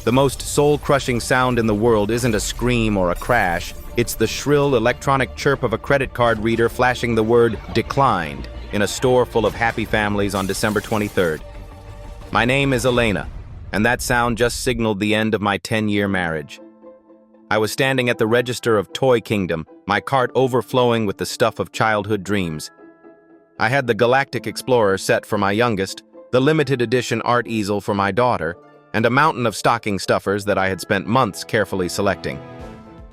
The most soul-crushing sound in the world isn't a scream or a crash. It's the shrill electronic chirp of a credit card reader flashing the word "declined" in a store full of happy families on December 23rd. My name is Elena, and that sound just signaled the end of my 10-year marriage. I was standing at the register of Toy Kingdom, my cart overflowing with the stuff of childhood dreams. I had the Galactic Explorer set for my youngest, the limited edition art easel for my daughter, and a mountain of stocking stuffers that I had spent months carefully selecting.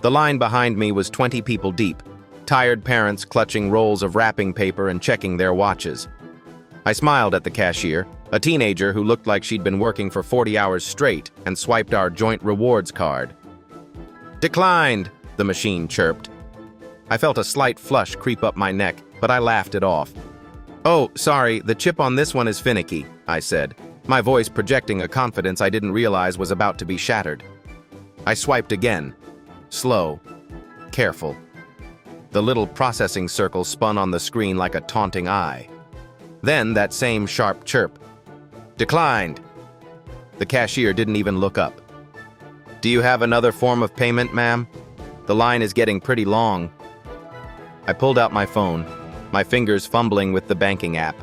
The line behind me was 20 people deep, tired parents clutching rolls of wrapping paper and checking their watches. I smiled at the cashier, a teenager who looked like she'd been working for 40 hours straight, and swiped our joint rewards card. "Declined," the machine chirped. I felt a slight flush creep up my neck, but I laughed it off. "Oh, sorry, the chip on this one is finicky," I said, my voice projecting a confidence I didn't realize was about to be shattered. I swiped again. Slow. Careful. The little processing circle spun on the screen like a taunting eye. Then that same sharp chirp. "Declined." The cashier didn't even look up. "Do you have another form of payment, ma'am? The line is getting pretty long." I pulled out my phone, my fingers fumbling with the banking app.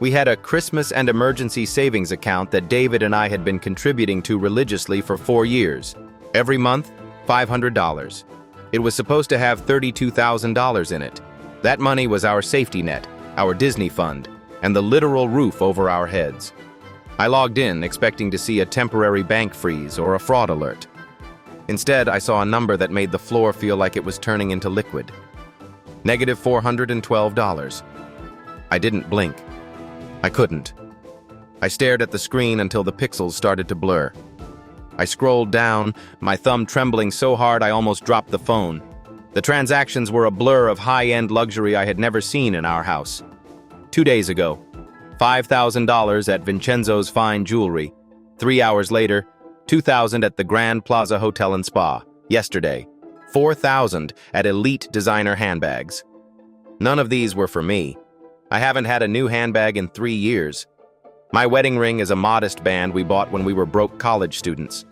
We had a Christmas and emergency savings account that David and I had been contributing to religiously for 4 years. Every month, $500. It was supposed to have $32,000 in it. That money was our safety net, our Disney fund, and the literal roof over our heads. I logged in, expecting to see a temporary bank freeze or a fraud alert. Instead, I saw a number that made the floor feel like it was turning into liquid. -$412. I didn't blink. I couldn't. I stared at the screen until the pixels started to blur. I scrolled down, my thumb trembling so hard I almost dropped the phone. The transactions were a blur of high-end luxury I had never seen in our house. 2 days ago, $5,000 at Vincenzo's Fine Jewelry. 3 hours later, $2,000 at the Grand Plaza Hotel and Spa. Yesterday, $4,000 at Elite Designer Handbags. None of these were for me. I haven't had a new handbag in 3 years. My wedding ring is a modest band we bought when we were broke college students.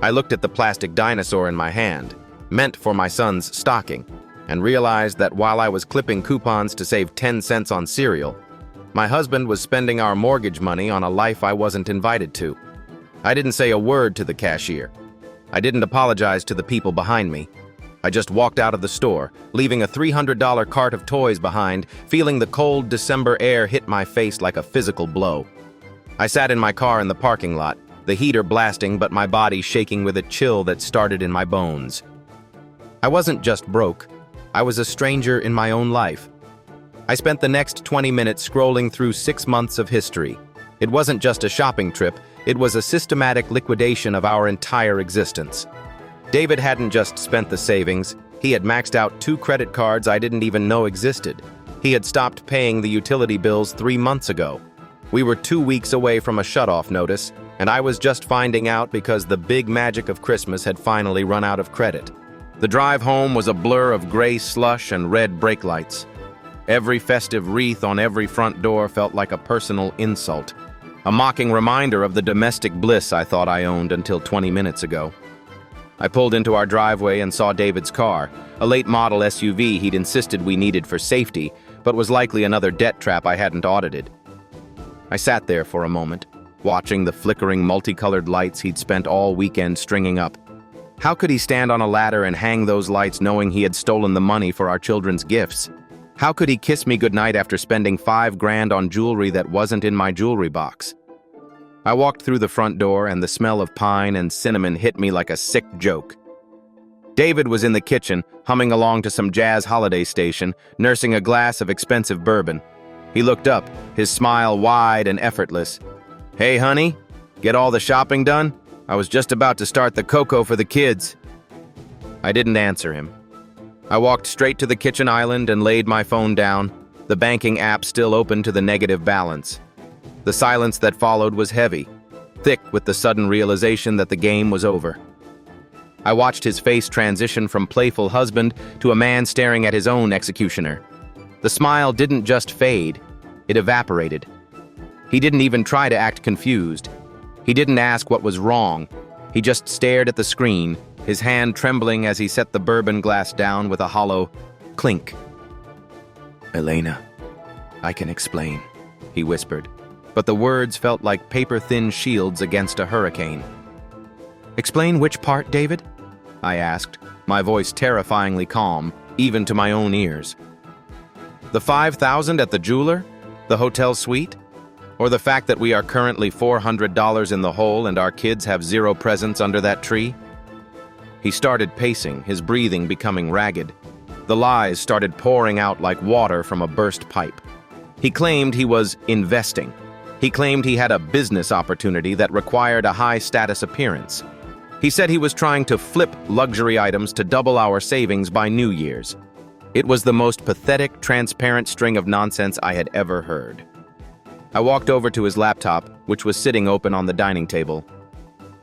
I looked at the plastic dinosaur in my hand, meant for my son's stocking, and realized that while I was clipping coupons to save 10 cents on cereal, my husband was spending our mortgage money on a life I wasn't invited to. I didn't say a word to the cashier. I didn't apologize to the people behind me. I just walked out of the store, leaving a $300 cart of toys behind, feeling the cold December air hit my face like a physical blow. I sat in my car in the parking lot, the heater blasting but my body shaking with a chill that started in my bones. I wasn't just broke. I was a stranger in my own life. I spent the next 20 minutes scrolling through 6 months of history. It wasn't just a shopping trip, it was a systematic liquidation of our entire existence. David hadn't just spent the savings, he had maxed out 2 credit cards I didn't even know existed. He had stopped paying the utility bills 3 months ago. We were 2 weeks away from a shutoff notice, and I was just finding out because the big magic of Christmas had finally run out of credit. The drive home was a blur of gray slush and red brake lights. Every festive wreath on every front door felt like a personal insult, a mocking reminder of the domestic bliss I thought I owned until 20 minutes ago. I pulled into our driveway and saw David's car, a late model SUV he'd insisted we needed for safety, but was likely another debt trap I hadn't audited. I sat there for a moment, watching the flickering multicolored lights he'd spent all weekend stringing up. How could he stand on a ladder and hang those lights knowing he had stolen the money for our children's gifts? How could he kiss me goodnight after spending $5 grand on jewelry that wasn't in my jewelry box? I walked through the front door and the smell of pine and cinnamon hit me like a sick joke. David was in the kitchen, humming along to some jazz holiday station, nursing a glass of expensive bourbon. He looked up, his smile wide and effortless. "Hey, honey, get all the shopping done? I was just about to start the cocoa for the kids." I didn't answer him. I walked straight to the kitchen island and laid my phone down, the banking app still open to the negative balance. The silence that followed was heavy, thick with the sudden realization that the game was over. I watched his face transition from playful husband to a man staring at his own executioner. The smile didn't just fade, it evaporated. He didn't even try to act confused. He didn't ask what was wrong. He just stared at the screen, his hand trembling as he set the bourbon glass down with a hollow clink. "Elena, I can explain," he whispered, but the words felt like paper-thin shields against a hurricane. "Explain which part, David?" I asked, my voice terrifyingly calm, even to my own ears. "The 5,000 at the jeweler? The hotel suite? Or the fact that we are currently $400 in the hole and our kids have 0 presents under that tree?" He started pacing, his breathing becoming ragged. The lies started pouring out like water from a burst pipe. He claimed he was investing. He claimed he had a business opportunity that required a high-status appearance. He said he was trying to flip luxury items to double our savings by New Year's. It was the most pathetic, transparent string of nonsense I had ever heard. I walked over to his laptop, which was sitting open on the dining table.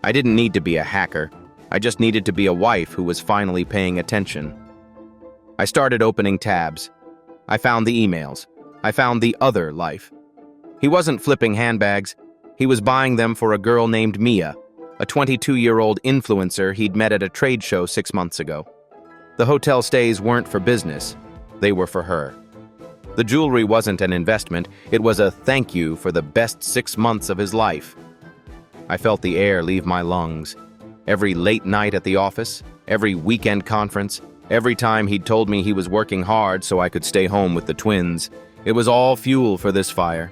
I didn't need to be a hacker. I just needed to be a wife who was finally paying attention. I started opening tabs. I found the emails. I found the other life. He wasn't flipping handbags. He was buying them for a girl named Mia, a 22-year-old influencer he'd met at a trade show 6 months ago. The hotel stays weren't for business. They were for her. The jewelry wasn't an investment. It was a thank you for the best 6 months of his life. I felt the air leave my lungs. Every late night at the office, every weekend conference, every time he'd told me he was working hard so I could stay home with the twins, it was all fuel for this fire.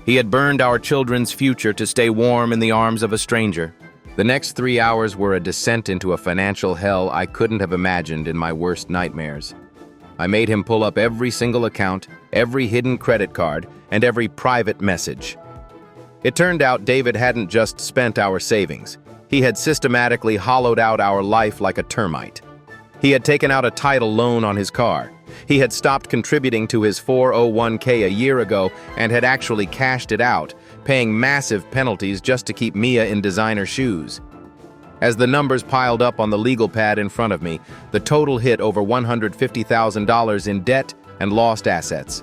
He had burned our children's future to stay warm in the arms of a stranger. The next 3 hours were a descent into a financial hell I couldn't have imagined in my worst nightmares. I made him pull up every single account, every hidden credit card, and every private message. It turned out David hadn't just spent our savings. He had systematically hollowed out our life like a termite. He had taken out a title loan on his car. He had stopped contributing to his 401k a year ago and had actually cashed it out, paying massive penalties just to keep Mia in designer shoes. As the numbers piled up on the legal pad in front of me, the total hit over $150,000 in debt and lost assets.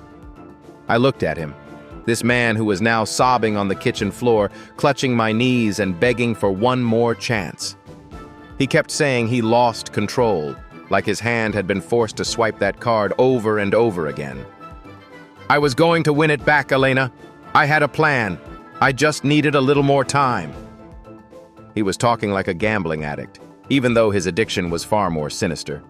I looked at him, this man who was now sobbing on the kitchen floor, clutching my knees and begging for one more chance. He kept saying he lost control, like his hand had been forced to swipe that card over and over again. "I was going to win it back, Elena. I had a plan. I just needed a little more time." He was talking like a gambling addict, even though his addiction was far more sinister.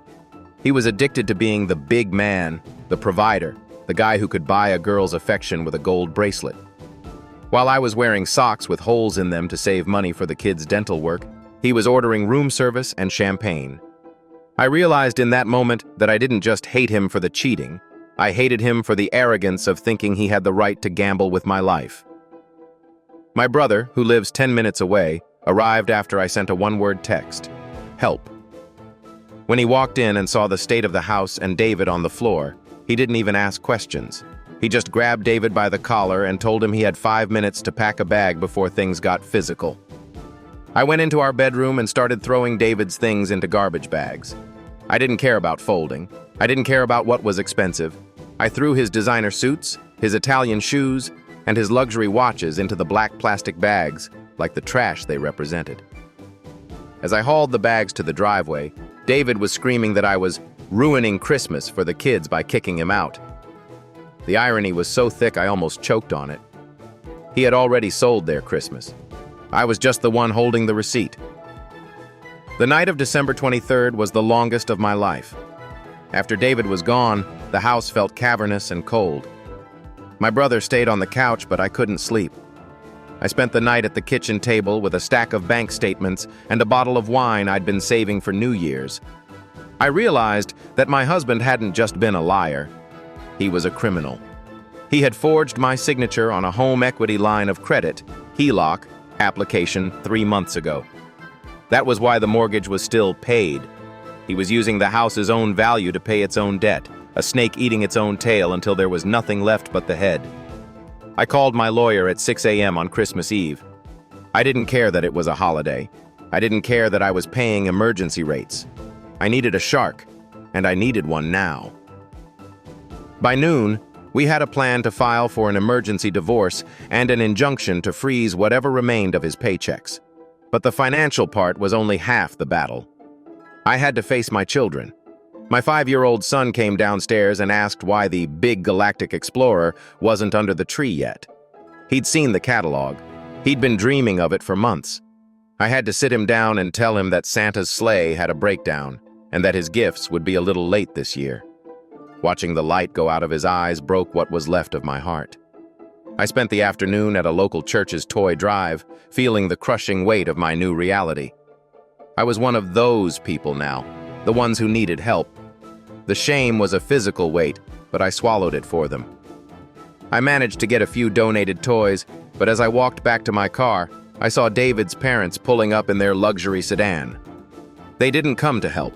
He was addicted to being the big man, the provider, the guy who could buy a girl's affection with a gold bracelet. While I was wearing socks with holes in them to save money for the kids' dental work, he was ordering room service and champagne. I realized in that moment that I didn't just hate him for the cheating. I hated him for the arrogance of thinking he had the right to gamble with my life. My brother, who lives 10 minutes away, arrived after I sent a one-word text: "Help." When he walked in and saw the state of the house and David on the floor, he didn't even ask questions. He just grabbed David by the collar and told him he had 5 minutes to pack a bag before things got physical. I went into our bedroom and started throwing David's things into garbage bags. I didn't care about folding. I didn't care about what was expensive. I threw his designer suits, his Italian shoes, and his luxury watches into the black plastic bags, like the trash they represented. As I hauled the bags to the driveway, David was screaming that I was ruining Christmas for the kids by kicking him out. The irony was so thick I almost choked on it. He had already sold their Christmas. I was just the one holding the receipt. The night of December 23rd was the longest of my life. After David was gone, the house felt cavernous and cold. My brother stayed on the couch, but I couldn't sleep. I spent the night at the kitchen table with a stack of bank statements and a bottle of wine I'd been saving for New Year's. I realized that my husband hadn't just been a liar. He was a criminal. He had forged my signature on a home equity line of credit, HELOC, application 3 months ago. That was why the mortgage was still paid. He was using the house's own value to pay its own debt, a snake eating its own tail until there was nothing left but the head. I called my lawyer at 6 a.m. on Christmas Eve. I didn't care that it was a holiday. I didn't care that I was paying emergency rates. I needed a shark, and I needed one now. By noon, we had a plan to file for an emergency divorce and an injunction to freeze whatever remained of his paychecks. But the financial part was only half the battle. I had to face my children. My 5-year-old son came downstairs and asked why the big galactic explorer wasn't under the tree yet. He'd seen the catalog. He'd been dreaming of it for months. I had to sit him down and tell him that Santa's sleigh had a breakdown and that his gifts would be a little late this year. Watching the light go out of his eyes broke what was left of my heart. I spent the afternoon at a local church's toy drive, feeling the crushing weight of my new reality. I was one of those people now, the ones who needed help. The shame was a physical weight, but I swallowed it for them. I managed to get a few donated toys, but as I walked back to my car, I saw David's parents pulling up in their luxury sedan. They didn't come to help.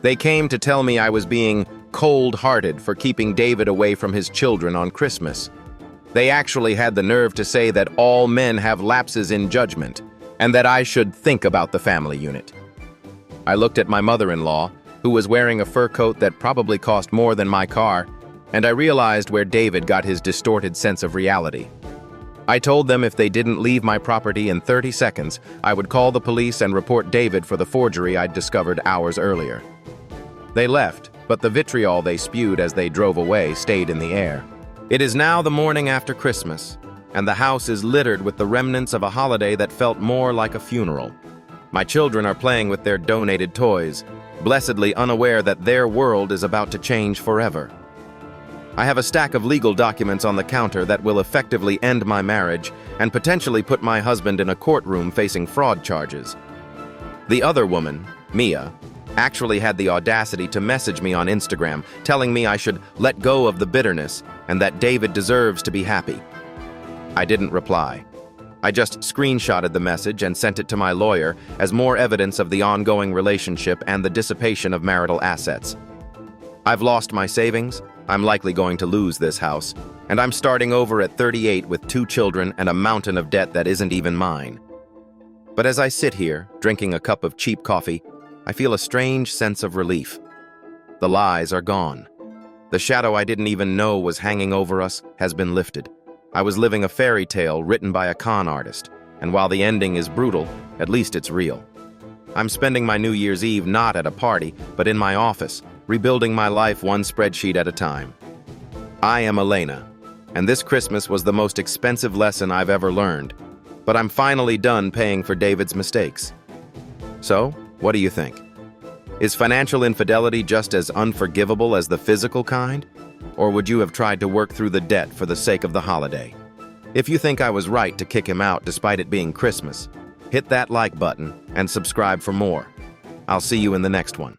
They came to tell me I was being cold-hearted for keeping David away from his children on Christmas. They actually had the nerve to say that all men have lapses in judgment, and that I should think about the family unit. I looked at my mother-in-law, who was wearing a fur coat that probably cost more than my car, and I realized where David got his distorted sense of reality. I told them if they didn't leave my property in 30 seconds, I would call the police and report David for the forgery I'd discovered hours earlier. They left, but the vitriol they spewed as they drove away stayed in the air. It is now the morning after Christmas, and the house is littered with the remnants of a holiday that felt more like a funeral. My children are playing with their donated toys, blessedly unaware that their world is about to change forever. I have a stack of legal documents on the counter that will effectively end my marriage and potentially put my husband in a courtroom facing fraud charges. The other woman, Mia, actually had the audacity to message me on Instagram telling me I should let go of the bitterness and that David deserves to be happy. I didn't reply. I just screenshotted the message and sent it to my lawyer as more evidence of the ongoing relationship and the dissipation of marital assets. I've lost my savings, I'm likely going to lose this house, and I'm starting over at 38 with 2 children and a mountain of debt that isn't even mine. But as I sit here, drinking a cup of cheap coffee, I feel a strange sense of relief. The lies are gone. The shadow I didn't even know was hanging over us has been lifted. I was living a fairy tale written by a con artist, and while the ending is brutal, at least it's real. I'm spending my New Year's Eve not at a party, but in my office, rebuilding my life one spreadsheet at a time. I am Elena, and this Christmas was the most expensive lesson I've ever learned, but I'm finally done paying for David's mistakes. So, what do you think? Is financial infidelity just as unforgivable as the physical kind? Or would you have tried to work through the debt for the sake of the holiday? If you think I was right to kick him out despite it being Christmas, hit that like button and subscribe for more. I'll see you in the next one.